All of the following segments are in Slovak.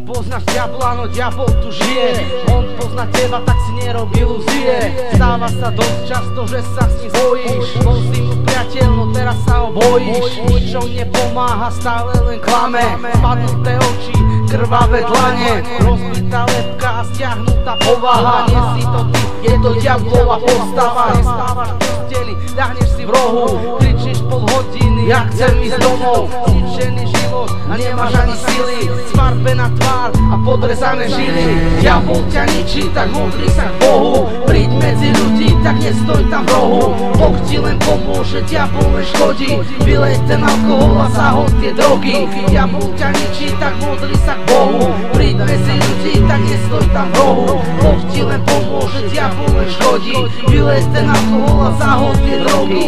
Poznáš diabla, no diabol tu žije. On pozná teba, tak si nerob ilúzie. Stáva sa dosť často, že sa s ním bojíš. Bol si mu priateľ, no teraz sa ho bojíš. Ničo nepomáha, stále len klame. Spadnuté oči, krvavé dlane, rozbitá lebka a stiahnutá povaha. Nie si to ty, je to diablova postava. Nestávaš v posteli, ľahneš si v rohu, kričíš pol hodiny, ja chcem ísť domov. Zničený život a nemáš ani sily, sfarbená tvár a podrezané žily. Diabol ťa ničí, tak modli sa k Bohu. Príď medzi ľudí, tak nestoj tam v rohu. Boh ti len pomôže, diabol len škodí. Vylej ten alkohol a zahod tie drogy. Diabol ťa ničí, tak modli sa k Bohu. Príď medzi ľudí, tak nestoj tam v rohu. Boh ti len pomôže, diabol len škodí. Vylej ten alkohol a zahod tie drogy.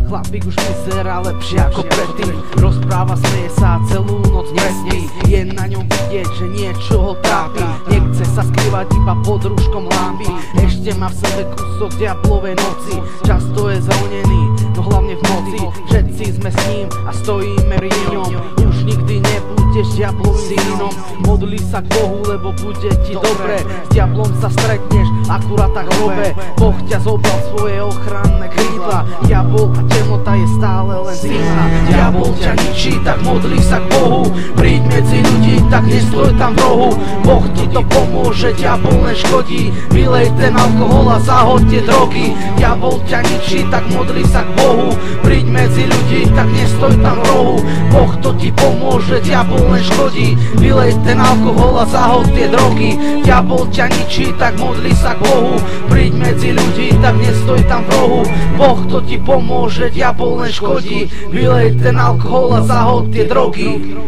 Chlapík už vyzerá lepšie ako predtým. Rozpráva, smeje sa a celú noc nesní. Je na ňom vidieť, že niečo ho trápi. Nechce sa skrývať iba pod rúškom lampy. Ešte má v sebe kúsok diablovej noci. Často je zaunený, no hlavne v noci. Všetci sme s ním a stojíme pri ňom. Už nikdy nebudeš diablovým synom. Modli sa k Bohu, lebo bude ti dobre. S diablom sa stretneš akurát tak hrobe. Boh ťa zobral svoje ochranné krídla. Diabol a temnota je stále len zima. Diabol ťa ničí, tak modli sa k Bohu. Príď medzi ľudí, tak nestoj tam v rohu. Boh ti to pomôže, diabol len škodí. Vylej ten alkohol a zahod tie drogy. Diabol ťa ničí, tak modli sa k Bohu. Príď medzi ľudí, tak nestoj tam v rohu. Boh to ti pomôže, diabol len škodí. Vylej ten alkohol a zahod tie drogy. Diabol ťa ničí, tak modli sa k Bohu. Príď medzi ľudí, tak nestoj tam v rohu. Boh to ti pomôže, diabol len škodí. Vylej ten alkohol a zahod tie drogy.